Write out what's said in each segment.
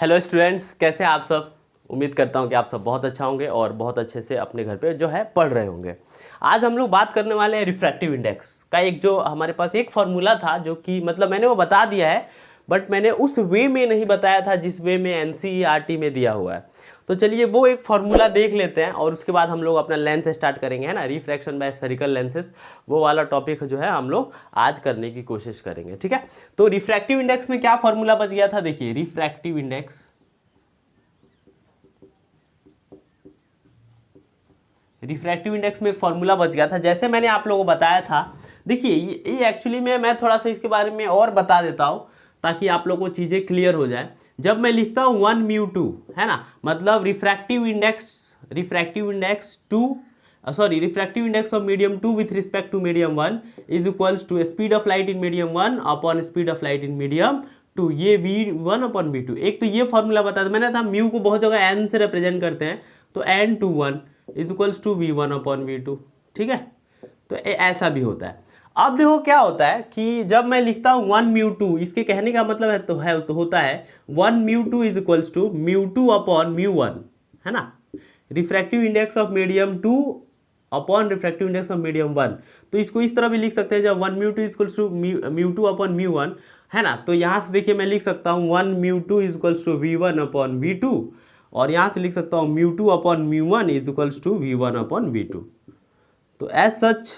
Hello students, कैसे हैं आप सब। उम्मीद करता हूं कि आप सब बहुत अच्छा होंगे और बहुत अच्छे से अपने घर पे जो है पढ़ रहे होंगे। आज हम लोग बात करने वाले हैं रिफ्रैक्टिव इंडेक्स का। एक जो हमारे पास एक फॉर्मूला था जो कि मतलब मैंने वो बता दिया है, बट मैंने उस वे में नहीं बताया था जिस वे में एनसीईआरटी में दिया हुआ है। तो चलिए वो एक फार्मूला देख लेते हैं और उसके बाद हम लोग अपना लेंस स्टार्ट करेंगे, है ना। रिफ्रैक्शन बाय स्फेरिकल लेंसेज, वो वाला टॉपिक जो है हम लोग आज करने की कोशिश करेंगे, ठीक है। तो रिफ्रैक्टिव इंडेक्स में क्या फार्मूला बच गया था, देखिए रिफ्रैक्टिव इंडेक्स में एक फार्मूला बच गया था, जैसे मैंने आप लोगों को बताया था। देखिए ये एक्चुअली में मैं थोड़ा सा इसके बारे में और बता देता हूँ ताकि आप लोगों को चीज़ें क्लियर हो जाए। जब मैं लिखता हूँ 1μ2, है ना, मतलब refractive index of medium 2 with respect to medium 1 is equals to speed of light in medium 1 upon speed of light in medium 2, ये v1 अपॉन v2। एक तो ये फॉर्मूला बताया था मैंने, था म्यू को बहुत जगह n से रिप्रेजेंट करते हैं, तो n21 is equals to v1 upon v2, ठीक है। तो ऐसा भी होता है। अब देखो क्या होता है कि जब मैं लिखता हूँ 1μ2, इसके कहने का मतलब तो होता है 1μ2 इज इक्वल्स टू μ2 अपॉन μ1, है ना। Refractive index of medium 2 upon refractive index of medium 1। तो इसको इस तरह भी लिख सकते हैं, जब 1μ2 इज इक्वल्स टू μ2 अपॉन μ1, है ना। तो यहाँ से देखिए मैं लिख सकता हूँ 1μ2 is equals to v1 upon v2, और यहाँ से लिख सकता हूँ μ2 upon μ1 is equals to v1 upon v2। तो एज सच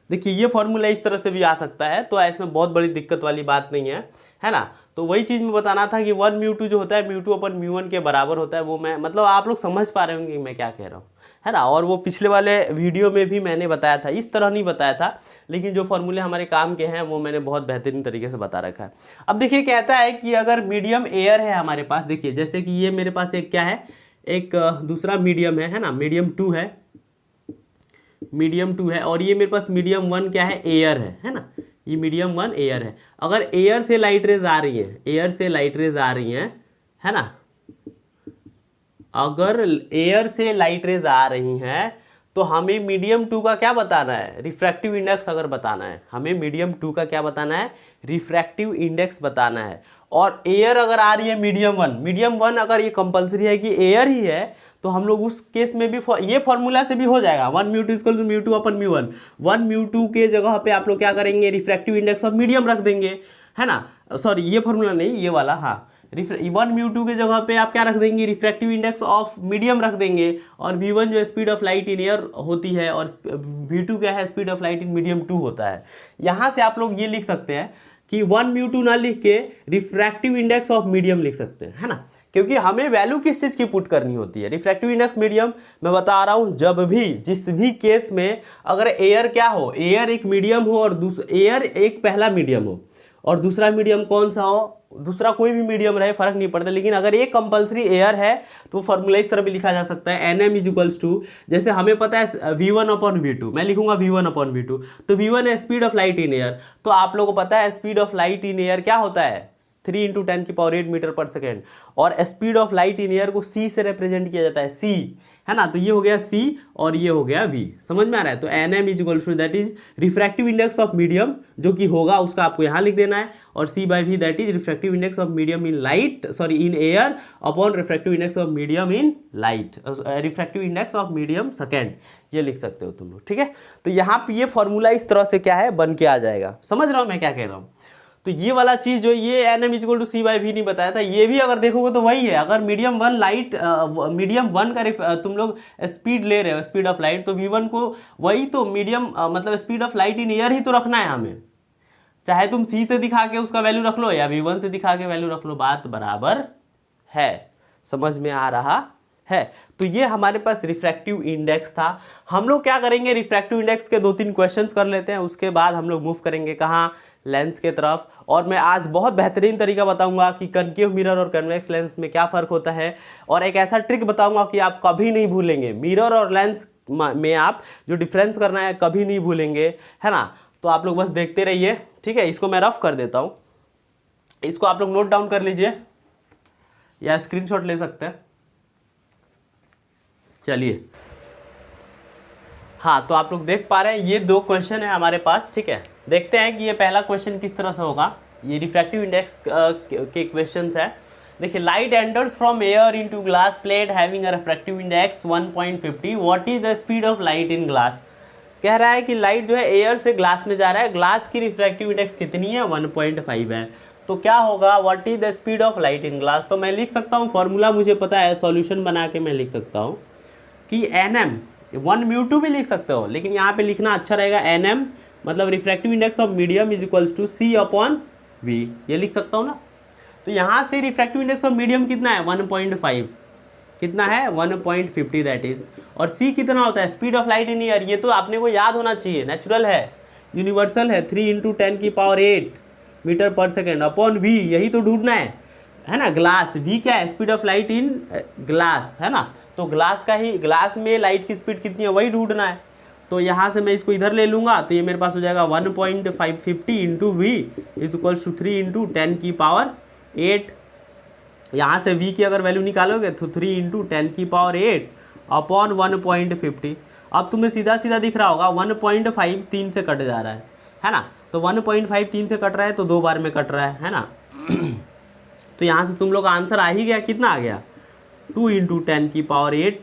देखिए ये फॉर्मूला इस तरह से भी आ सकता है, तो इसमें बहुत बड़ी दिक्कत वाली बात नहीं है ना। तो वही चीज़ में बताना था कि 1μ2 जो होता है μ2 अपन μ1 के बराबर होता है। वो मैं मतलब आप लोग समझ पा रहे होंगे कि मैं क्या कह रहा हूँ, है ना। और वो पिछले वाले वीडियो में भी मैंने बताया था, इस तरह नहीं बताया था, लेकिन जो फॉर्मूले हमारे काम के हैं वो मैंने बहुत बेहतरीन तरीके से बता रखा है। अब देखिए कहता है कि अगर मीडियम एयर है हमारे पास, देखिए जैसे कि ये मेरे पास एक क्या है, एक दूसरा मीडियम है ना, मीडियम 2 है, और ये मेरे पास मीडियम 1 क्या है, एयर है ना। ये मीडियम 1 एयर है। अगर एयर से लाइट रेज आ रही है, है ना, अगर एयर से लाइट रेज आ रही हैं तो हमें मीडियम 2 का क्या बताना है, रिफ्रैक्टिव इंडेक्स अगर बताना है, हमें मीडियम 2 का क्या बताना है, रिफ्रैक्टिव इंडेक्स बताना है। और एयर अगर आ रही है मीडियम 1 अगर ये कंपलसरी है कि एयर ही है, तो हम लोग उस केस में भी ये फॉर्मूला से भी हो जाएगा 1μ2 इक्वल टू μ2 अपन μ1। 1μ2 के जगह पे आप लोग क्या करेंगे, रिफ्रैक्टिव इंडेक्स ऑफ मीडियम रख देंगे, है ना। सॉरी ये फॉर्मूला नहीं, ये वाला, हाँ। 1μ2 के जगह पे आप क्या रख देंगे, रिफ्रैक्टिव इंडेक्स ऑफ मीडियम रख देंगे, और v1 जो speed of light in air होती है, और v2 क्या है, speed of light in medium 2 होता है। यहाँ से आप लोग ये लिख सकते हैं कि 1μ2 ना लिख के रिफ्रैक्टिव इंडेक्स ऑफ मीडियम लिख सकते हैं, है ना, क्योंकि हमें वैल्यू किस चीज़ की पुट करनी होती है, रिफ्रैक्टिव इंडेक्स मीडियम। मैं बता रहा हूँ जब भी जिस भी केस में अगर एयर क्या हो, एयर एक मीडियम हो और एयर एक पहला मीडियम हो और दूसरा मीडियम कौन सा हो, दूसरा कोई भी मीडियम रहे फर्क नहीं पड़ता, लेकिन अगर एक कंपलसरी एयर है तो फॉर्मूला इस तरह भी लिखा जा सकता है, NM इज इक्वल्स टू, जैसे हमें पता है v1 अपॉन v2, मैं लिखूंगा v1 अपॉन v2। तो v1 है speed of light in air, तो आप लोगों को पता है speed of light in air क्या होता है, 3 × 10⁸ मीटर पर सेकेंड, और speed of light in air को c से रिप्रेजेंट किया जाता है, c, है ना। तो ये हो गया c और ये हो गया v, समझ में आ रहा है। तो NM is equal to that is refractive index of medium, जो कि होगा उसका आपको यहाँ लिख देना है, और c/v that is refractive index of medium in air upon refractive index of medium in light, refractive index of medium second, ये लिख सकते हो तुम लोग, ठीक है। तो यहाँ पे ये फॉर्मूला इस तरह से क्या है बन के आ जाएगा, समझ रहा हूँ मैं क्या कह रहा हूँ। तो ये वाला चीज़ जो ये NM इक्वल टू c/v नहीं बताया था, ये भी अगर देखोगे तो वही है। अगर मीडियम 1 का तुम लोग स्पीड ले रहे हो, स्पीड ऑफ लाइट, तो v1 को वही तो मीडियम मतलब speed of light in air ही तो रखना है हमें, चाहे तुम c से दिखा के उसका वैल्यू रख लो या v1 से दिखा के वैल्यू रख लो, बात बराबर है, समझ में आ रहा है। तो ये हमारे पास रिफ्रैक्टिव इंडेक्स था। हम लोग क्या करेंगे, रिफ्रैक्टिव इंडेक्स के 2-3 क्वेश्चंस कर लेते हैं, उसके बाद हम लोग मूव करेंगे कहाँ, लेंस के तरफ। और मैं आज बहुत बेहतरीन तरीका बताऊंगा कि कनकेव मिरर और कन्वेक्स लेंस में क्या फ़र्क होता है, और एक ऐसा ट्रिक बताऊंगा कि आप कभी नहीं भूलेंगे, मिरर और लेंस में आप जो डिफरेंस करना है कभी नहीं भूलेंगे, है ना। तो आप लोग बस देखते रहिए, ठीक है। इसको मैं रफ कर देता हूँ, इसको आप लोग नोट डाउन कर लीजिए या स्क्रीनशॉट ले सकते हैं। चलिए, हाँ, तो आप लोग देख पा रहे हैं ये 2 क्वेश्चन है हमारे पास, ठीक है। देखते हैं कि ये पहला क्वेश्चन किस तरह से होगा। ये रिफ्रैक्टिव इंडेक्स के क्वेश्चंस है, देखिए light enters from air into glass plate having a refractive index 1.50, what is the speed of light in glass. कह रहा है कि लाइट जो है एयर से ग्लास में जा रहा है, ग्लास की रिफ्रैक्टिव इंडेक्स कितनी है 1.5 है, तो क्या होगा what is the speed of light in glass. तो मैं लिख सकता हूँ, फॉर्मूला मुझे पता है, सॉल्यूशन बना के मैं लिख सकता हूँ कि NM 1μ2 भी लिख सकते हो, लेकिन यहाँ पे लिखना अच्छा रहेगा NM मतलब refractive index of medium is equals to C/V, ये लिख सकता हूँ ना। तो यहाँ से रिफ्रैक्टिव इंडेक्स ऑफ मीडियम कितना है 1.5, कितना है 1.50 दैट इज, और C कितना होता है speed of light in year, ये तो आपने को याद होना चाहिए, नेचुरल है, यूनिवर्सल है, 3 × 10⁸ मीटर पर सेकेंड अपॉन V, यही तो ढूंढना है ना। ग्लास V क्या है speed of light in glass, है ना, तो ग्लास का ही, ग्लास में लाइट की स्पीड कितनी है वही ढूंढना है। तो यहाँ से मैं इसको इधर ले लूँगा तो ये मेरे पास हो जाएगा 1.550 into V is equals to 3 × 10⁸। यहाँ से V की अगर वैल्यू निकालोगे तो 3 × 10⁸ अपॉन 1.50। अब तुम्हें सीधा सीधा दिख रहा होगा 1.5 3 से कट जा रहा है ना, तो 1.5 3 से कट रहा है तो 2 बार में कट रहा है ना। तो यहाँ से तुम लोग का आंसर आ ही गया, कितना आ गया 2 × 10⁸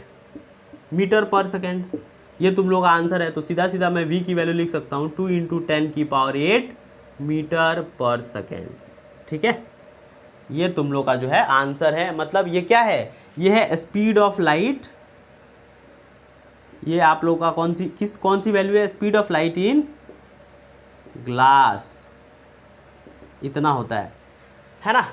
मीटर पर सेकेंड, ये तुम लोग का आंसर है। तो सीधा सीधा मैं V की वैल्यू लिख सकता हूँ 2 × 10⁸ मीटर पर सेकेंड, ठीक है, ये तुम लोग का जो है आंसर है। मतलब ये क्या है, ये है स्पीड ऑफ लाइट, ये आप लोग का कौन सी वैल्यू है speed of light in glass, इतना होता है ना।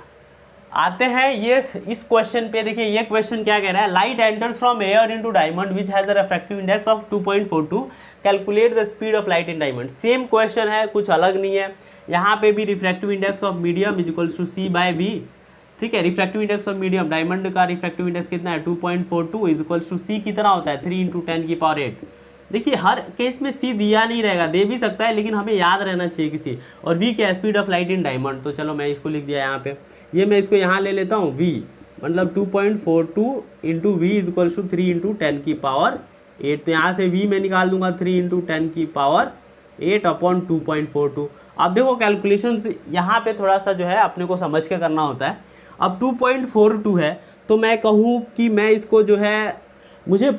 आते हैं ये इस क्वेश्चन पे, देखिए ये क्वेश्चन क्या कह रहा है, light enters from air into diamond which has a refractive index of 2.42, calculate the speed of light in diamond. Same question है, कुछ अलग नहीं है, यहाँ पे भी refractive index of medium is equals to C/V, ठीक है। Refractive index of medium, diamond का रिफ्रैक्टिव इंडेक्स कितना है 2.42 इज इक्वल्स टू C कितना होता है 3 × 10⁸। देखिए हर केस में C दिया नहीं रहेगा, दे भी सकता है लेकिन हमें याद रहना चाहिए किसी, और V क्या है speed of light in diamond. तो चलो मैं इसको लिख दिया यहाँ पे, ये मैं इसको यहाँ ले लेता हूँ V मतलब 2.42 into V is equals to 3 × 10⁸। तो यहाँ से V में निकाल दूंगा 3 × 10⁸ अपॉन 2.42। अब देखो कैलकुलेशन यहाँ पे थोड़ा सा जो है अपने को समझ के करना होता है। अब 2.42 है तो मैं कहूँ कि मैं इसको जो है, मुझे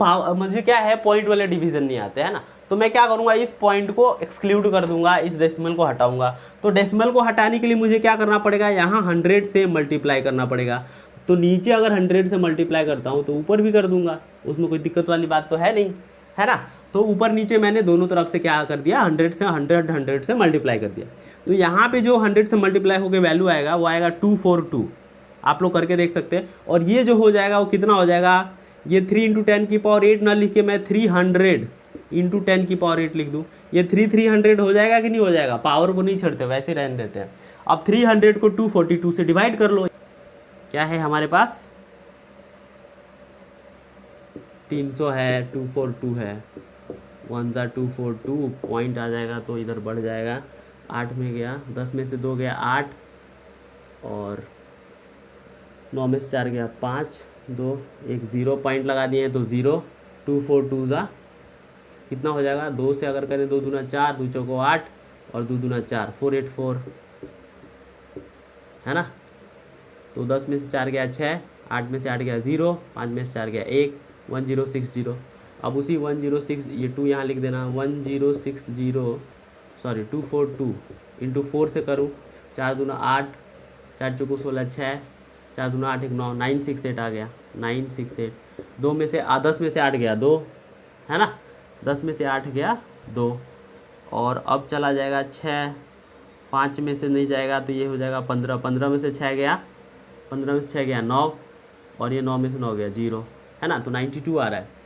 क्या है पॉइंट वाले डिवीज़न नहीं आते हैं ना, तो मैं क्या करूँगा इस पॉइंट को एक्सक्लूड कर दूंगा, इस डेसिमल को हटाऊंगा। तो डेसिमल को हटाने के लिए मुझे क्या करना पड़ेगा, यहाँ 100 से मल्टीप्लाई करना पड़ेगा। तो नीचे अगर 100 से मल्टीप्लाई करता हूँ तो ऊपर भी कर दूंगा, उसमें कोई दिक्कत वाली बात तो है नहीं, है ना। तो ऊपर नीचे मैंने दोनों तरफ से क्या कर दिया 100 से मल्टीप्लाई कर दिया। तो यहाँ पे जो 100 से मल्टीप्लाई होकर वैल्यू आएगा वो आएगा 242, आप लोग करके देख सकते हैं। और ये जो हो जाएगा वो कितना हो जाएगा, ये 3 × 10⁸ ना लिख के मैं 300 × 10⁸ लिख दूँ, ये 300 हो जाएगा कि नहीं हो जाएगा, पावर को नहीं छेड़ते वैसे रहने देते हैं। अब 300 को 242 से डिवाइड कर लो, क्या है हमारे पास 300 है, 242 है, 1 × 242 पॉइंट आ जाएगा तो इधर बढ़ जाएगा, 8 में गया, 10 में से 2 गया 8, और 9 में से 4 गया 5, 2 1 0 पॉइंट लगा दिए हैं तो 0, 242 ज़ा कितना हो जाएगा, 2 से अगर करें 2 दूना 4, 2 चौको 8 और 2 दूना 4, 484 है ना। तो 10 में से 4 गया 6, 8 में से 8 गया 0, 5 में से 4 गया 1, 1060। अब उसी 106 ये 2 यहाँ लिख देना, 1060 सॉरी 242 इंटू 4 से करूँ, 4 दूना 8, 4 चौको 16 6, 4 दूना 8 1 9, 968 आ गया, 968। 2 में से 10 में से 8 गया 2, है ना, 10 में से 8 गया 2, और अब चला जाएगा 6, 5 में से नहीं जाएगा तो ये हो जाएगा 15, 15 में से 6 गया, 15 में से 6 गया 9, और ये 9 में से 9 गया 0, है ना, तो 92 आ रहा है।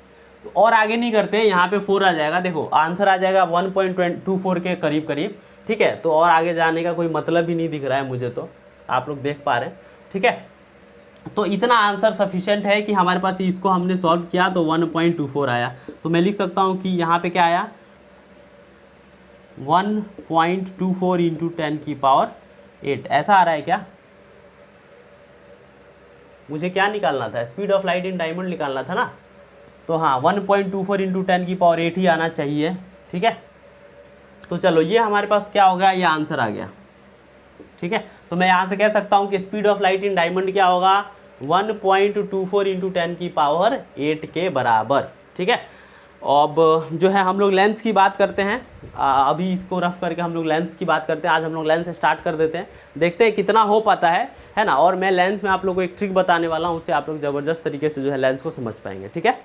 तो और आगे नहीं करते, यहाँ पे 4 आ जाएगा, देखो आंसर आ जाएगा 1.24 के करीब करीब, ठीक है। तो और आगे जाने का कोई मतलब ही नहीं दिख रहा है मुझे, तो आप लोग देख पा रहे हैं, ठीक है। तो इतना आंसर सफिशिएंट है कि हमारे पास इसको हमने सॉल्व किया तो 1.24 आया। तो मैं लिख सकता हूँ कि यहाँ पे क्या आया 1.24 इंटू 10⁸, ऐसा आ रहा है क्या। मुझे क्या निकालना था, speed of light in diamond निकालना था ना, तो हाँ 1.24 इंटू 10⁸ ही आना चाहिए, ठीक है। तो चलो ये हमारे पास क्या हो गया, ये आंसर आ गया। ठीक है, तो मैं यहाँ से कह सकता हूँ कि speed of light in diamond क्या होगा 1.24 × 10⁸ के बराबर। ठीक है, अब जो है हम लोग लेंस की बात करते हैं। अभी इसको रफ करके हम लोग लेंस की बात करते हैं। आज हम लोग लेंस स्टार्ट कर देते हैं, देखते हैं कितना हो पाता है ना। और मैं लेंस में आप लोगों को एक ट्रिक बताने वाला हूँ, उससे आप लोग ज़बरदस्त तरीके से जो है लेंस को समझ पाएंगे। ठीक है,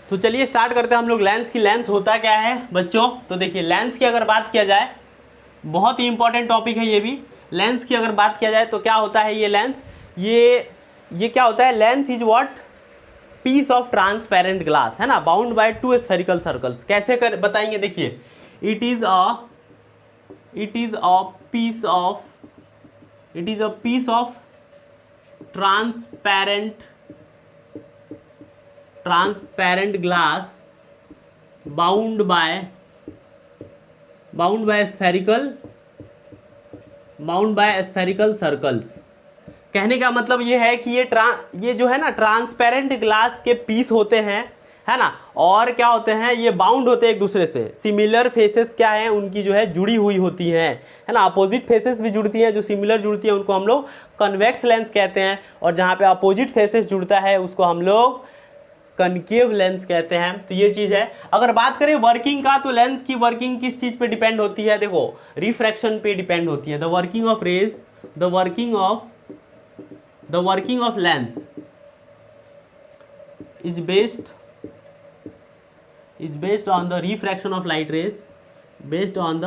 तो चलिए स्टार्ट करते हैं हम लोग लेंस की। लेंस होता क्या है बच्चों, तो देखिए लेंस की अगर बात किया जाए, बहुत ही इंपॉर्टेंट टॉपिक है ये भी। लेंस की अगर बात किया जाए तो क्या होता है ये लेंस, ये क्या होता है, lens is what, piece of transparent glass, है ना, बाउंड बाय 2 स्फेरिकल सर्कल्स। कैसे कर बताएंगे, देखिए it is a piece of transparent glass bound by spherical circles. कहने का मतलब ये है कि ये जो है ना ट्रांसपेरेंट ग्लास के पीस होते हैं, है ना, और क्या होते हैं, ये बाउंड होते हैं एक दूसरे से। सिमिलर फेसेस क्या है उनकी जो है जुड़ी हुई होती हैं, है ना, अपोजिट फेसेस भी जुड़ती हैं, जो सिमिलर जुड़ती हैं उनको हम लोग कन्वेक्स लेंस कहते हैं, और जहाँ पे अपोजिट फेसेस जुड़ता है उसको हम लोग कनकेव लेंस कहते हैं। तो ये चीज़ है। अगर बात करें वर्किंग का, तो लेंस की वर्किंग किस चीज़ पे डिपेंड होती है, देखो रिफ्रैक्शन पे डिपेंड होती है। The working of lens is based on the refraction of light rays, based on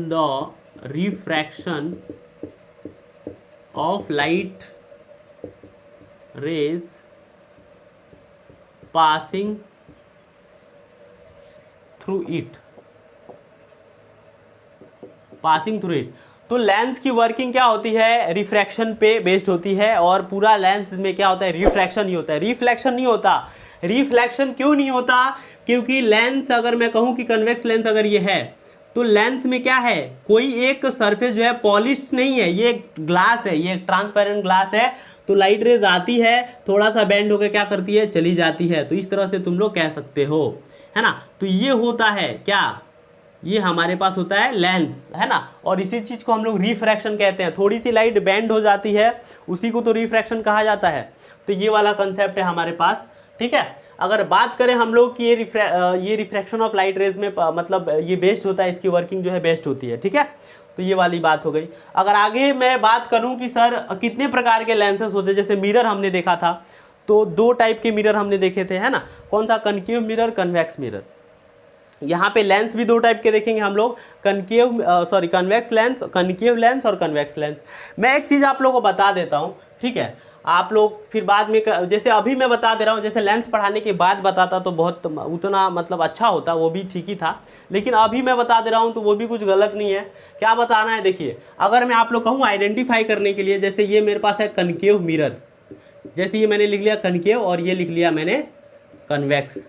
the refraction of light rays passing through it। तो लेंस की वर्किंग क्या होती है, रिफ्रैक्शन पे बेस्ड होती है, और पूरा लेंस में क्या होता है, रिफ्रैक्शन ही होता है, रिफ्लेक्शन नहीं होता। रिफ्लेक्शन क्यों नहीं होता, क्योंकि लेंस, अगर मैं कहूँ कि कन्वेक्स लेंस अगर ये है, तो लेंस में क्या है, कोई एक सरफेस जो है पॉलिश्ड नहीं है, ये ग्लास है, ये ट्रांसपेरेंट ग्लास है। तो लाइट रेज आती है, थोड़ा सा बेंड होकर क्या करती है, चली जाती है। तो इस तरह से तुम लोग कह सकते हो, है ना। तो ये होता है क्या, ये हमारे पास होता है लेंस, है ना, और इसी चीज़ को हम लोग रिफ्रैक्शन कहते हैं। थोड़ी सी लाइट बेंड हो जाती है, उसी को तो रिफ्रैक्शन कहा जाता है। तो ये वाला कंसेप्ट है हमारे पास। ठीक है, अगर बात करें हम लोग कि ये रिफ्रैक्शन ऑफ लाइट रेज में मतलब ये बेस्ड होता है, इसकी वर्किंग जो है बेस्ट होती है। ठीक है, तो ये वाली बात हो गई। अगर आगे मैं बात करूं कि सर कितने प्रकार के लेंसेस होते हैं, जैसे मिरर हमने देखा था, तो 2 टाइप के मिरर हमने देखे थे, है ना, कौन सा, कनकेव मिरर, कन्वेक्स मिरर। यहाँ पे लेंस भी 2 टाइप के देखेंगे हम लोग, कन्वेक्स लेंस, कनकेव लेंस और कन्वेक्स लेंस। मैं एक चीज़ आप लोगों को बता देता हूँ, ठीक है, आप लोग फिर बाद में जैसे अभी मैं बता दे रहा हूँ, जैसे लेंस पढ़ाने के बाद बताता तो बहुत उतना मतलब अच्छा होता, वो भी ठीक ही था, लेकिन अभी मैं बता दे रहा हूँ तो वो भी कुछ गलत नहीं है। क्या बताना है, देखिए अगर मैं आप लोग कहूँ आइडेंटिफाई करने के लिए, जैसे ये मेरे पास है कनकेव मिरर, जैसे ये मैंने लिख लिया कनकेव और ये लिख लिया मैंने कन्वेक्स।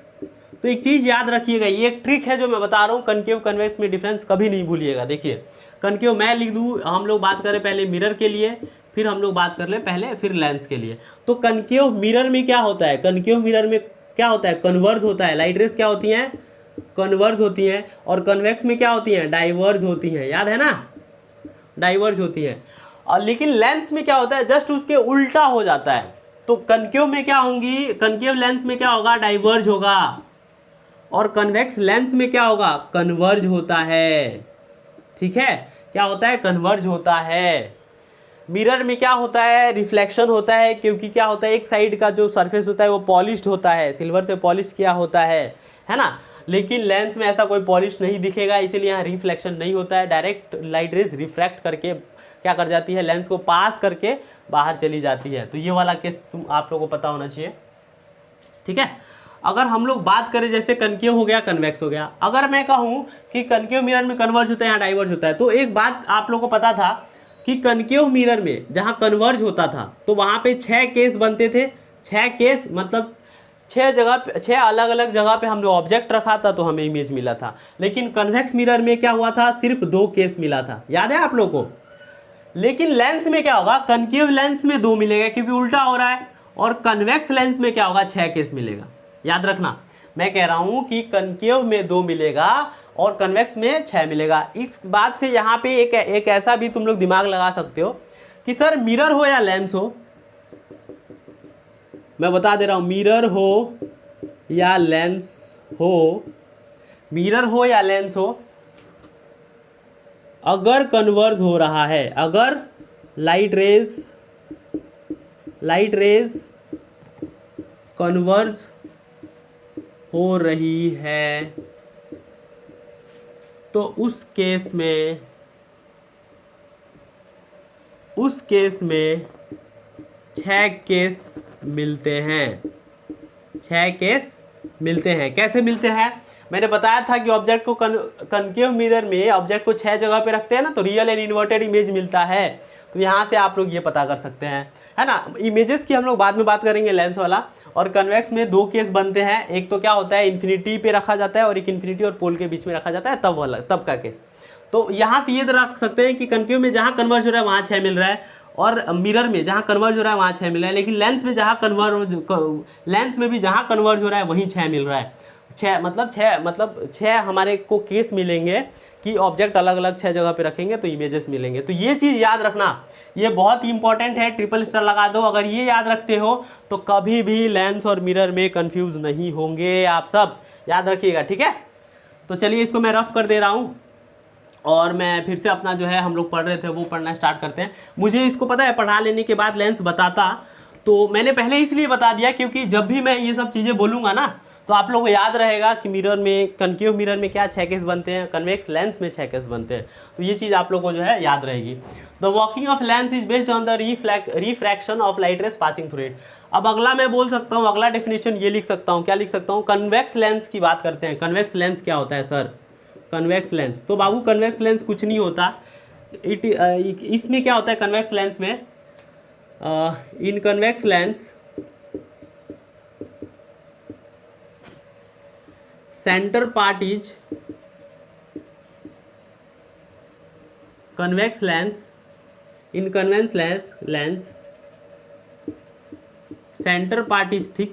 तो एक चीज़ याद रखिएगा, ये एक ट्रिक है जो मैं बता रहा हूँ, कनकेव कन्वेक्स में डिफरेंस कभी नहीं भूलिएगा। देखिए कनकेव मैं लिख दूँ, हम लोग बात करें पहले मिरर के लिए, फिर हम लोग बात कर ले पहले फिर लेंस के लिए। तो कनकेव मिरर में क्या होता है, कनकेव मिरर में क्या होता है, कन्वर्ज होता है, लाइट रेज क्या होती हैं, कन्वर्ज होती हैं, और कन्वेक्स में क्या होती हैं, डाइवर्ज होती हैं, याद है ना, डाइवर्ज होती है। और लेकिन लेंस में क्या होता है, जस्ट उसके उल्टा हो जाता है। तो कनकेव में क्या होंगी, कनकेव लेंस में क्या होगा, डाइवर्ज होगा, और कन्वेक्स लेंस में क्या होगा, कन्वर्ज होता है। ठीक है, क्या होता है, कन्वर्ज होता है। मिरर में क्या होता है, रिफ्लेक्शन होता है, क्योंकि क्या होता है, एक साइड का जो सरफेस होता है वो पॉलिश्ड होता है, सिल्वर से पॉलिश किया होता है ना। लेकिन लेंस में ऐसा कोई पॉलिश नहीं दिखेगा, इसीलिए यहाँ रिफ्लेक्शन नहीं होता है, डायरेक्ट लाइट रेज रिफ्रैक्ट करके क्या कर जाती है, लेंस को पास करके बाहर चली जाती है। तो ये वाला केस आप लोगों को पता होना चाहिए। ठीक है, अगर हम लोग बात करें जैसे कनकेव हो गया, कन्वेक्स हो गया, अगर मैं कहूँ कि कनकेव मिरर में कन्वर्ज होता है या डाइवर्ज होता है, तो एक बात आप लोगों को पता था कि कनकेव मिरर में जहाँ कन्वर्ज होता था तो वहाँ पे 6 केस बनते थे। 6 केस मतलब 6 अलग अलग जगह पे हमने ऑब्जेक्ट रखा था तो हमें इमेज मिला था। लेकिन कन्वेक्स मिरर में क्या हुआ था, सिर्फ 2 केस मिला था, याद है आप लोगों को। लेकिन लेंस में क्या होगा, कनकेव लेंस में 2 मिलेगा क्योंकि उल्टा हो रहा है, और कन्वेक्स लेंस में क्या होगा, 6 केस मिलेगा, याद रखना। मैं कह रहा हूँ कि कनकेव में 2 मिलेगा और कन्वेक्स में 6 मिलेगा। इस बात से यहाँ पे एक ऐसा भी तुम लोग दिमाग लगा सकते हो कि सर मिरर हो या लेंस हो, मैं बता दे रहा हूँ, मिरर हो या लेंस हो, मिरर हो या लेंस हो, अगर कन्वर्ज हो रहा है, अगर लाइट रेज कन्वर्ज हो रही है तो उस केस में 6 केस मिलते हैं, 6 केस मिलते हैं। कैसे मिलते हैं? मैंने बताया था कि ऑब्जेक्ट को कनकेव मिरर में ऑब्जेक्ट को 6 जगह पे रखते हैं ना, तो रियल एंड इन्वर्टेड इमेज मिलता है। तो यहाँ से आप लोग ये पता कर सकते हैं, है ना। इमेजेस की हम लोग बाद में बात करेंगे, लेंस वाला। और कन्वेक्स में 2 केस बनते हैं, एक तो क्या होता है इन्फिनिटी पे रखा जाता है और एक इन्फिनिटी और पोल के बीच में रखा जाता है, तब का केस। तो यहाँ से ये रख सकते हैं कि कनकेव में जहाँ कन्वर्ज हो रहा है वहाँ 6 मिल रहा है, और मिरर में जहाँ कन्वर्ज हो रहा है वहाँ 6 मिल रहा है, लेकिन लेंस में भी जहाँ कन्वर्ज हो रहा है वहीं 6 मिल रहा है। 6 हमारे को केस मिलेंगे कि ऑब्जेक्ट अलग अलग 6 जगह पे रखेंगे तो इमेजेस मिलेंगे। तो ये चीज़ याद रखना, ये बहुत ही इंपॉर्टेंट है, ट्रिपल स्टार लगा दो। अगर ये याद रखते हो तो कभी भी लेंस और मिरर में कंफ्यूज नहीं होंगे, आप सब याद रखिएगा, ठीक है। तो चलिए इसको मैं रफ कर दे रहा हूँ और मैं फिर से अपना जो है हम लोग पढ़ रहे थे वो पढ़ना स्टार्ट करते हैं। मुझे इसको पता है, पढ़ा लेने के बाद लेंस बताता, तो मैंने पहले इसलिए बता दिया क्योंकि जब भी मैं ये सब चीज़ें बोलूँगा ना तो आप लोगों को याद रहेगा कि मिरर में, कनकेव मिरर में क्या 6 केस बनते हैं, कन्वेक्स लेंस में 6 केस बनते हैं। तो ये चीज़ आप लोगों को जो है याद रहेगी। The working of lens is based on the refraction of light rays passing through it. अब अगला मैं बोल सकता हूँ, अगला डेफिनेशन ये लिख सकता हूँ, क्या लिख सकता हूँ, कन्वेक्स लेंस की बात करते हैं। कन्वेक्स लेंस क्या होता है सर? कन्वेक्स लेंस, तो बाबू कन्वेक्स लेंस कुछ नहीं होता। इसमें क्या होता है कन्वेक्स लेंस में? In convex lens center part is convex lens. In convex lens center part is thick,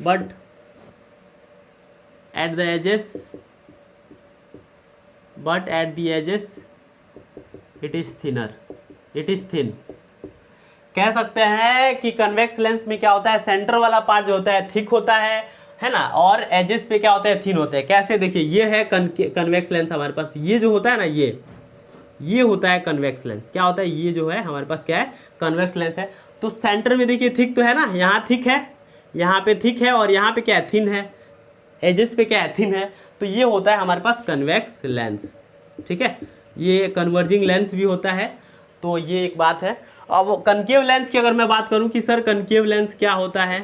but at the edges it is thin। कह सकते हैं कि कन्वेक्स लेंस में क्या होता है, सेंटर वाला पार्ट जो होता है थिक होता है ना, और एजेस पे क्या होता है, थिन होते हैं। कैसे? देखिए, ये है कन्वेक्स लेंस हमारे पास, ये जो होता है ना, ये होता है कन्वेक्स लेंस। क्या होता है? ये जो है हमारे पास क्या है, कन्वेक्स लेंस है। तो सेंटर में देखिए थिक तो है ना, यहाँ थिक है, यहाँ पे थिक है, और यहाँ पे क्या है, थिन है, एजेस पे क्या है, थिन है। तो ये होता है हमारे पास कन्वेक्स लेंस, ठीक है। ये कन्वर्जिंग लेंस भी होता है, तो ये एक बात है। अब कनकेव लेंस की अगर मैं बात करूं कि सर कनकेव लेंस क्या होता है,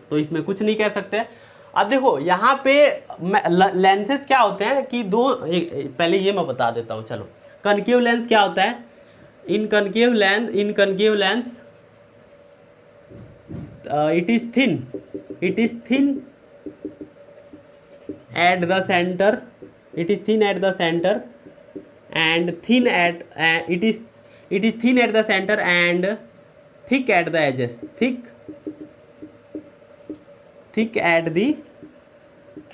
तो इसमें कुछ नहीं कह सकते। अब देखो यहाँ पे लेंसेस क्या होते हैं कि पहले ये मैं बता देता हूँ। चलो, कनकेव लेंस क्या होता है? In concave lens it is thin at the centre, and thin at it is thin at the center and thick at the edges, thick at the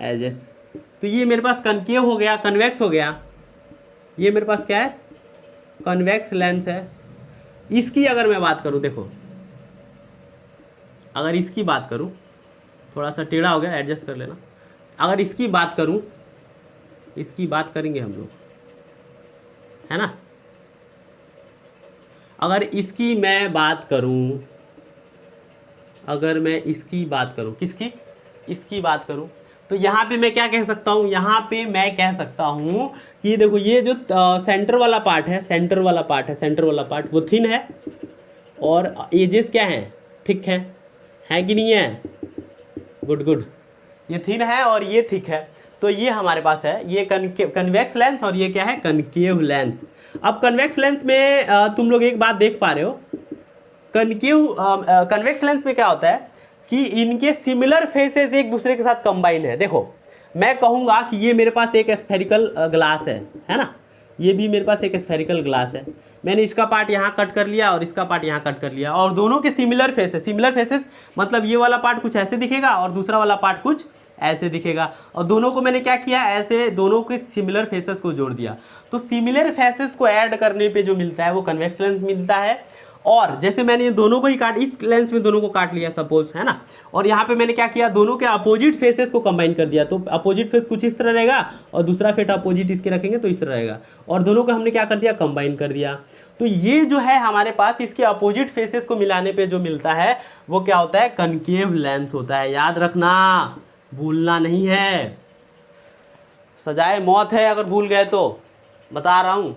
edges। तो ये मेरे पास कनकेव हो गया, कन्वेक्स हो गया। ये मेरे पास क्या है, कन्वेक्स लेंस है। इसकी अगर मैं बात करूँ, देखो अगर इसकी बात करूँ, थोड़ा सा टेढ़ा हो गया, एडजस्ट कर लेना। अगर इसकी बात करूँ, इसकी बात करेंगे हम लोग, है ना। अगर इसकी मैं बात करूं, अगर मैं इसकी बात करूं, किसकी? इसकी बात करूं, तो यहाँ पे मैं क्या कह सकता हूँ, यहाँ पे मैं कह सकता हूँ कि देखो ये जो सेंटर वाला पार्ट है, सेंटर वाला पार्ट वो थिन है, और एजेस क्या है, थिक है कि नहीं है? गुड, ये थिन है और ये थिक है। तो ये हमारे पास है, ये कन्वेक्स लेंस, और ये क्या है, कनकेव लेंस। अब कन्वेक्स लेंस में तुम लोग एक बात देख पा रहे हो, कन्वेक्स लेंस में क्या होता है कि इनके सिमिलर फेसेस एक दूसरे के साथ कंबाइंड है। देखो, मैं कहूँगा कि ये मेरे पास एक स्फेरिकल ग्लास है ना, ये भी मेरे पास एक स्फेरिकल ग्लास है, मैंने इसका पार्ट यहाँ कट कर लिया और इसका पार्ट यहाँ कट कर लिया, और दोनों के सिमिलर फेसेस, सिमिलर फेसेस मतलब ये वाला पार्ट कुछ ऐसे दिखेगा और दूसरा वाला पार्ट कुछ ऐसे दिखेगा, और दोनों को मैंने क्या किया, ऐसे दोनों के सिमिलर फेसेस को जोड़ दिया। तो सिमिलर फेसेस को ऐड करने पे जो मिलता है वो कन्वेक्स लेंस मिलता है। और जैसे मैंने ये दोनों को ही काट, इस लेंस में दोनों को काट लिया सपोज, है ना, और यहाँ पे मैंने क्या किया, दोनों के अपोजिट फेसेस को कंबाइन कर दिया। तो अपोजिट फेस कुछ इस तरह रहेगा और दूसरा फेस अपोजिट इसके रखेंगे तो इस तरह रहेगा, और दोनों को हमने क्या कर दिया, कंबाइन कर दिया। तो ये जो है हमारे पास इसके अपोजिट फेसेस को मिलाने पे जो मिलता है वो क्या होता है, कनकेव लेंस होता है। याद रखना, भूलना नहीं है, सजाए मौत है अगर भूल गए तो, बता रहा हूँ,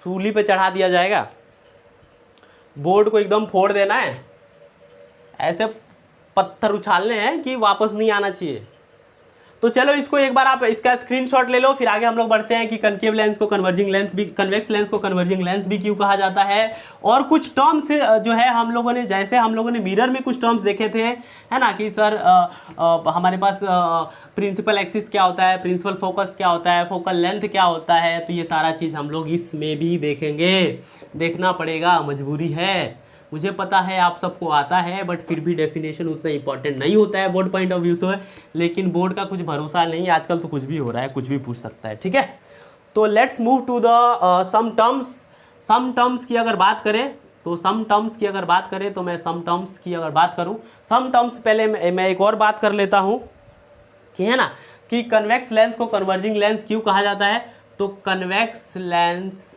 सूली पे चढ़ा दिया जाएगा, बोर्ड को एकदम फोड़ देना है, ऐसे पत्थर उछालने हैं कि वापस नहीं आना चाहिए। तो चलो इसको एक बार आप इसका स्क्रीनशॉट ले लो, फिर आगे हम लोग बढ़ते हैं कि कनकेव लेंस को कन्वर्जिंग लेंस भी, कन्वेक्स लेंस को कन्वर्जिंग लेंस भी क्यों कहा जाता है, और कुछ टर्म्स जो है हम लोगों ने, जैसे हम लोगों ने मिरर में कुछ टर्म्स देखे थे, है ना, कि सर हमारे पास प्रिंसिपल एक्सिस क्या होता है, प्रिंसिपल फोकस क्या होता है, फोकल लेंथ क्या होता है, तो ये सारा चीज़ हम लोग इसमें भी देखेंगे, देखना पड़ेगा, मजबूरी है। मुझे पता है आप सबको आता है, बट फिर भी डेफिनेशन उतना इंपॉर्टेंट नहीं होता है बोर्ड पॉइंट ऑफ व्यू से, लेकिन बोर्ड का कुछ भरोसा नहीं, आजकल तो कुछ भी हो रहा है, कुछ भी पूछ सकता है, ठीक है। तो let's move to the some terms. Some terms की अगर बात करें तो सम टर्म्स की अगर बात करें तो मैं सम टर्म्स की अगर बात करूं, सम टर्म्स पहले मैं एक और बात कर लेता हूं कि, है ना, कि कन्वेक्स लेंस को कन्वर्जिंग लेंस क्यों कहा जाता है। तो convex lens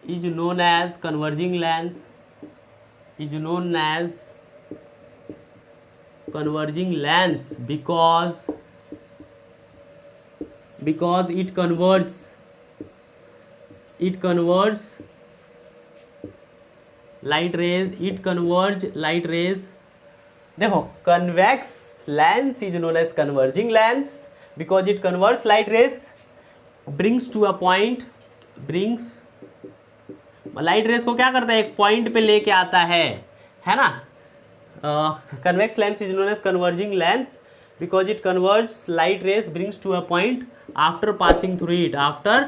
is known as converging lens, is known as converging lens because it converges light rays, it converge light rays। देखो, convex lens is known as converging lens because it converges light rays, brings to a point, brings light rays को क्या करता है, एक point पे लेके आता है ना। Convex lens is known as converging lens because it converge light rays brings to a point after passing through it, after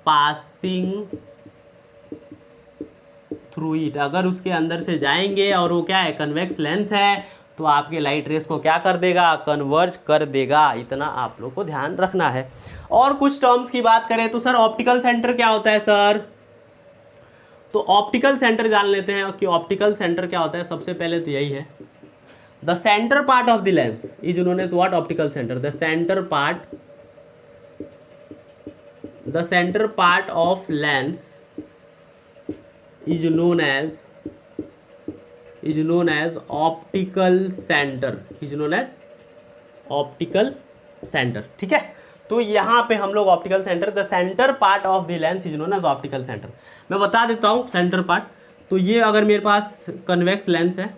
passing through it. अगर उसके अंदर से जाएंगे और वो क्या है, कन्वेक्स लेंस है, तो आपके लाइट रेस को क्या कर देगा, कन्वर्ज कर देगा। इतना आप लोग को ध्यान रखना है। और कुछ टर्म्स की बात करें तो सर ऑप्टिकल सेंटर क्या होता है सर, तो ऑप्टिकल सेंटर जान लेते हैं कि ऑप्टिकल सेंटर क्या होता है। सबसे पहले तो यही है, the centre part of the lens is known as what, optical centre. The centre part of lens is known as optical centre, is known as optical centre, ठीक है। तो यहाँ पे हम लोग optical centre, the centre part of the lens is known as optical centre. मैं बता देता हूँ सेंटर पार्ट। तो ये अगर मेरे पास कन्वेक्स लेंस है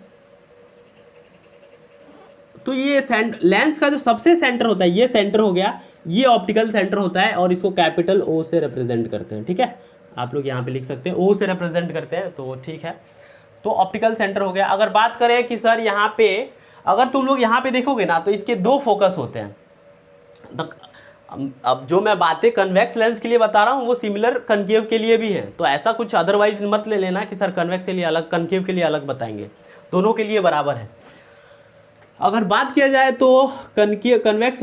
तो ये लेंस का जो सबसे सेंटर होता है, ये सेंटर हो गया, ये ऑप्टिकल सेंटर होता है, और इसको कैपिटल ओ से रिप्रेजेंट करते हैं, ठीक है। आप लोग यहाँ पे लिख सकते हैं, ओ से रिप्रेजेंट करते हैं, तो ठीक है। तो ऑप्टिकल सेंटर हो गया। अगर बात करें कि सर यहाँ पे, अगर तुम लोग यहाँ पे देखोगे ना, तो इसके दो फोकस होते हैं। अब जो मैं बातें कन्वेक्स लेंस के लिए बता रहा हूँ वो सिमिलर कनकेव के लिए भी है, तो ऐसा कुछ अदरवाइज मत ले लेना कि सर कन्वेक्स के लिए अलग, कनकेव के लिए अलग बताएंगे, दोनों के लिए बराबर है। अगर बात किया जाए तो convex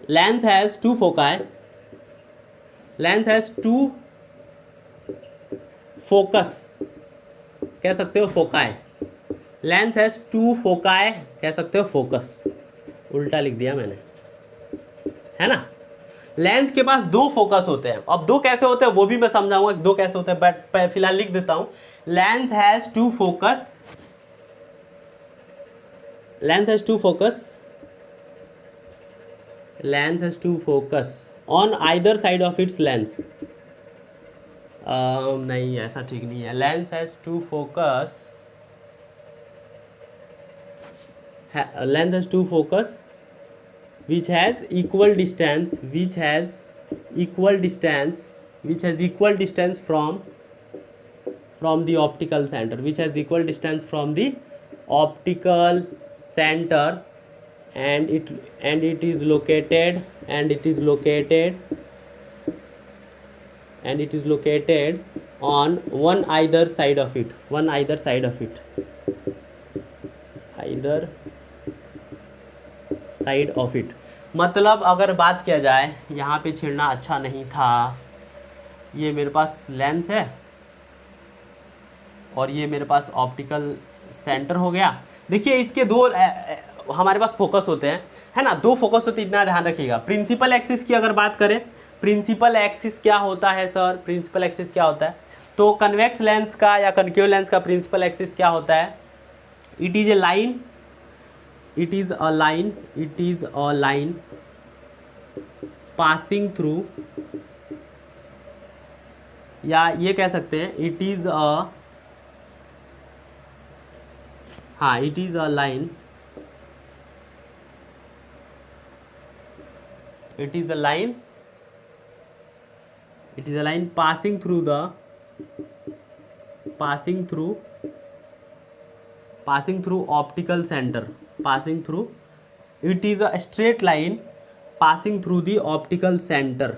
lens has two foci, lens has two focus, कह सकते हो foci, lens has two foci, कह सकते हो फोकस, उल्टा लिख दिया मैंने, है ना। लेंस के पास दो फोकस होते हैं। अब दो कैसे होते हैं वो भी मैं समझाऊंगा दो कैसे होते हैं, बट फिलहाल लिख देता हूं। Lens has two focus, lens has two focus on either side of its lens. नहीं, ऐसा ठीक नहीं है। Lens has two focus, lens has two focus which has equal distance from the optical center, which has equal distance from the optical center and it is located on one either side of it, either side of it। मतलब अगर बात किया जाए, यहाँ पे छेड़ना अच्छा नहीं था। ये मेरे पास लेंस है और ये मेरे पास ऑप्टिकल सेंटर हो गया। देखिए इसके दो हमारे पास फोकस होते हैं, है ना, दो फोकस होते हैं, इतना ध्यान रखिएगा। प्रिंसिपल एक्सिस की अगर बात करें, प्रिंसिपल एक्सिस क्या होता है सर, प्रिंसिपल एक्सिस क्या होता है? तो कन्वेक्स लेंस का या कनकेव लेंस का प्रिंसिपल एक्सिस क्या होता है? It is a line passing through, या ये कह सकते हैं it is a line, passing through optical center, it is a straight line passing through the optical center।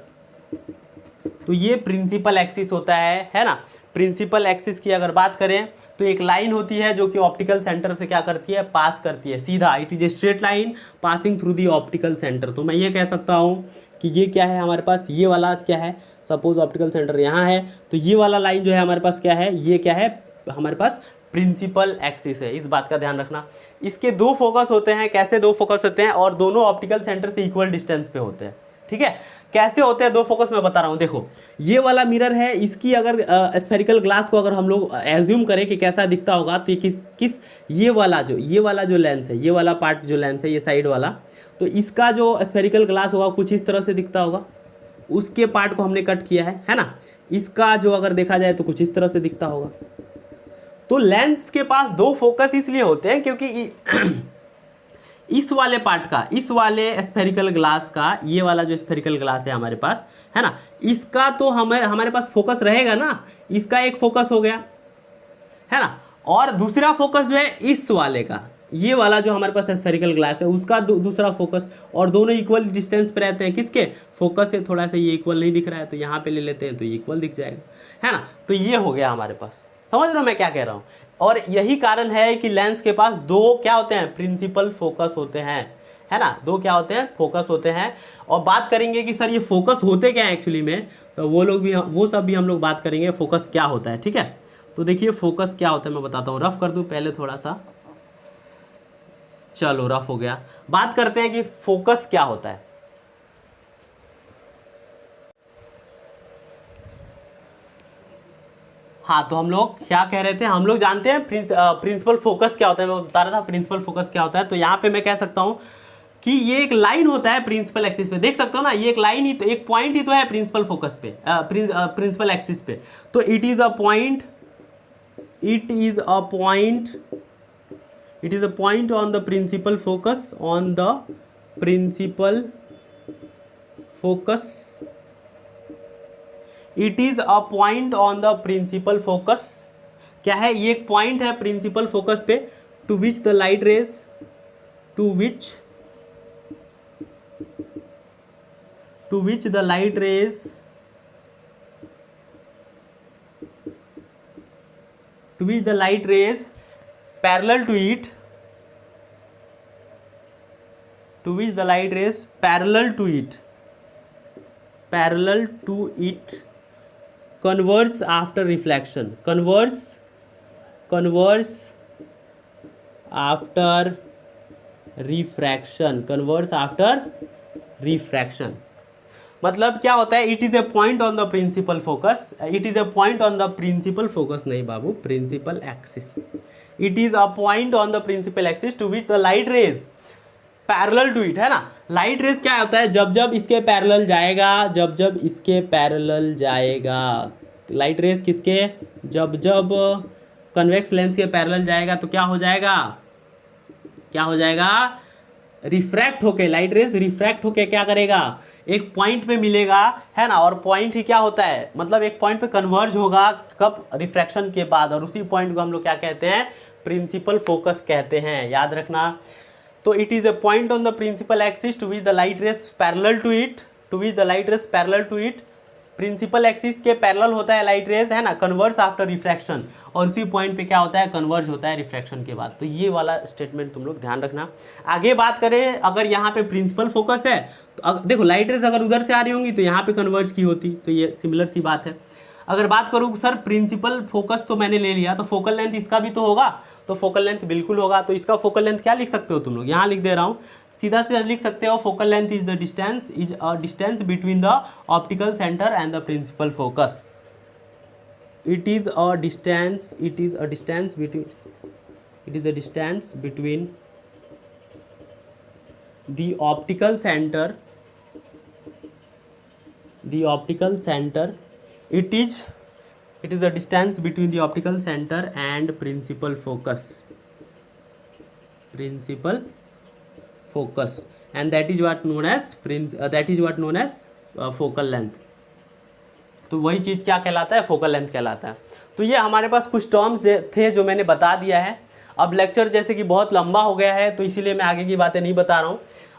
तो ये प्रिंसिपल एक्सिस होता है ना। प्रिंसिपल एक्सिस की अगर बात करें तो एक लाइन होती है जो कि ऑप्टिकल सेंटर से क्या करती है, पास करती है सीधा। It is a straight line passing through the optical centre. तो मैं ये कह सकता हूँ कि ये क्या है हमारे पास, ये वाला क्या है, सपोज ऑप्टिकल सेंटर यहाँ है, तो ये वाला लाइन जो है हमारे पास क्या है, ये क्या है हमारे पास प्रिंसिपल एक्सिस है। इस बात का ध्यान रखना। इसके दो फोकस होते हैं। कैसे दो फोकस होते हैं? और दोनों ऑप्टिकल सेंटर से इक्वल डिस्टेंस पे होते हैं। ठीक है, कैसे होते हैं दो फोकस मैं बता रहा हूँ। देखो ये वाला मिरर है, इसकी अगर स्फेरिकल ग्लास को अगर हम लोग एज्यूम करें कि कैसा दिखता होगा, तो ये किस ये वाला जो लेंस है, ये वाला पार्ट जो लेंस है, ये साइड वाला, तो इसका जो स्फेरिकल ग्लास होगा कुछ इस तरह से दिखता होगा। उसके पार्ट को हमने कट किया है ना। इसका जो अगर देखा जाए तो कुछ इस तरह से दिखता होगा। तो लेंस के पास दो फोकस इसलिए होते हैं क्योंकि इस वाले पार्ट का, इस वाले स्फेरिकल ग्लास का, ये वाला जो स्फेरिकल ग्लास है हमारे पास, है ना, इसका तो हमारे पास फोकस रहेगा ना। इसका एक फोकस हो गया, है ना, और दूसरा फोकस जो है इस वाले का, ये वाला जो हमारे पास स्फेरिकल ग्लास है उसका दूसरा फोकस, और दोनों इक्वल डिस्टेंस पे रहते हैं। किसके? फोकस से थोड़ा सा ये इक्वल नहीं दिख रहा है तो यहाँ पे ले लेते हैं तो ये इक्वल दिख जाएगा, है ना। तो ये हो गया हमारे पास। समझ रहे हो मैं क्या कह रहा हूँ? और यही कारण है कि लेंस के पास दो क्या होते हैं, प्रिंसिपल फोकस होते हैं, है ना। दो क्या होते हैं, फोकस होते हैं। और बात करेंगे कि सर ये फोकस होते क्या है एक्चुअली में, तो वो सब भी हम लोग बात करेंगे फोकस क्या होता है। ठीक है, तो देखिए फोकस क्या होता है मैं बताता हूँ। रफ कर दूँ पहले थोड़ा सा, चलो रफ हो गया। बात करते हैं कि फोकस क्या होता है। हाँ, तो हम लोग क्या कह रहे थे, हम लोग जानते हैं प्रिंसिपल फोकस क्या होता है। मैं बता रहा था प्रिंसिपल फोकस क्या होता है। तो यहाँ पे मैं कह सकता हूँ कि ये एक लाइन होता है प्रिंसिपल एक्सिस पे। देख सकते हो ना, ये एक लाइन ही तो, एक पॉइंट ही तो है प्रिंसिपल फोकस पे, प्रिंसिपल एक्सिस पे। तो it is a point on the principal focus, it is a point on the principal focus. क्या है? ये एक पॉइंट है प्रिंसिपल फोकस पे, to which the light rays parallel to it converges after reflection, मतलब क्या होता है, it is a point on the principal focus, नहीं बाबू, principal axis. It is a point on the principal axis to which the light rays parallel to it, है ना। Light rays क्या होता है, जब इसके पैरेलल जाएगा, लाइट रेज किसके, जब कन्वेक्स लेंस के पैरेलल जाएगा तो क्या हो जाएगा, रिफ्रैक्ट होके, लाइट रेज रिफ्रैक्ट होके क्या करेगा, एक पॉइंट पे मिलेगा, है ना। और पॉइंट ही क्या होता है, मतलब एक पॉइंट पे कन्वर्ज होगा, कब, रिफ्रैक्शन के बाद। और उसी पॉइंट को हम लोग क्या कहते हैं, प्रिंसिपल फोकस कहते हैं। याद रखना, तो it is a point on the principal axis to which the light rays parallel to it, to which the light rays parallel to it, principal axis के पैरेलल होता है लाइट रेस, है ना, कन्वर्स आफ्टर रिफ्रैक्शन, और उसी point पे क्या होता है, कन्वर्ज होता है रिफ्रैक्शन के बाद। तो ये वाला स्टेटमेंट तुम लोग ध्यान रखना। आगे बात करें, अगर यहाँ पे प्रिंसिपल फोकस है तो देखो लाइट रेस अगर उधर से आ रही होंगी तो यहाँ पे कन्वर्ज की होती, तो ये सिमिलर सी बात है। अगर बात करूँ सर प्रिंसिपल फोकस तो मैंने ले लिया, तो फोकल लेंथ इसका भी तो होगा, तो फोकल लेंथ बिल्कुल होगा। तो इसका फोकल लेंथ क्या लिख सकते हो तुम लोग, यहाँ लिख दे रहा हूँ, सीधा सीधा लिख सकते हो, focal length is the distance between the optical centre and the principal focus. it is a distance between the optical center it is a distance between the optical center and principal focus, and that is what known as focal length। तो वही चीज़ क्या कहलाता है, focal length कहलाता है। तो ये हमारे पास कुछ टर्म्स थे जो मैंने बता दिया है। अब लेक्चर जैसे कि बहुत लंबा हो गया है, तो इसीलिए मैं आगे की बातें नहीं बता रहा हूँ।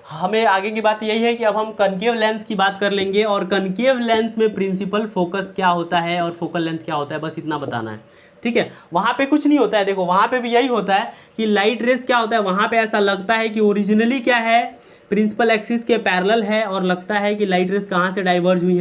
हमें आगे की बात यही है कि अब हम कनकेव लेंस की बात कर लेंगे, और कनकेव लेंस में प्रिंसिपल फोकस क्या होता है और फोकल लेंथ क्या होता है, बस इतना बताना है, ठीक है। वहाँ पे कुछ नहीं होता है, देखो वहाँ पे भी यही होता है कि लाइट रेस क्या होता है, वहाँ पे ऐसा लगता है कि ओरिजिनली क्या है, प्रिंसिपल एक्सिस के पैरेलल है, और लगता है कि लाइट रेस कहाँ से डाइवर्ज हुई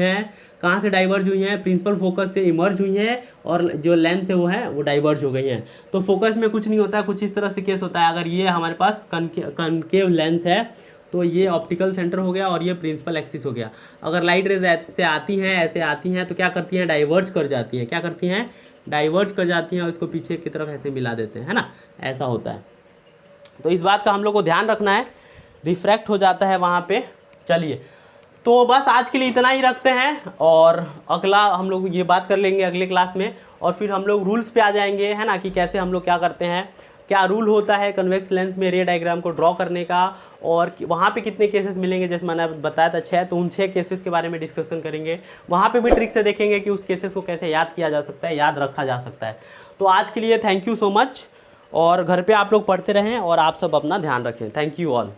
है, प्रिंसिपल फोकस से इमर्ज हुई है, और जो लेंस है वो डाइवर्ज हो गई है। तो फोकस में कुछ नहीं होता है, कुछ इस तरह से केस होता है। अगर ये हमारे पास कनकेव लेंस है तो ये ऑप्टिकल सेंटर हो गया और ये प्रिंसिपल एक्सिस हो गया। अगर लाइट रेज ऐसे आती हैं तो क्या करती हैं, डाइवर्ज कर जाती हैं, और इसको पीछे की तरफ ऐसे मिला देते हैं, है ना, ऐसा होता है। तो इस बात का हम लोग को ध्यान रखना है, रिफ्रैक्ट हो जाता है वहाँ पे। चलिए, तो बस आज के लिए इतना ही रखते हैं, और अगला हम लोग ये बात कर लेंगे अगले क्लास में, और फिर हम लोग रूल्स पे आ जाएंगे, है ना, कि कैसे हम लोग क्या करते हैं, क्या रूल होता है कन्वेक्स लेंस में रे डायग्राम को ड्रॉ करने का, और वहाँ पे कितने केसेस मिलेंगे। जैसे मैंने बताया था 6, तो उन 6 केसेस के बारे में डिस्कशन करेंगे। वहाँ पे भी ट्रिक से देखेंगे कि उस केसेस को कैसे याद किया जा सकता है, याद रखा जा सकता है। तो आज के लिए थैंक यू सो मच, और घर पे आप लोग पढ़ते रहें और आप सब अपना ध्यान रखें। Thank you all.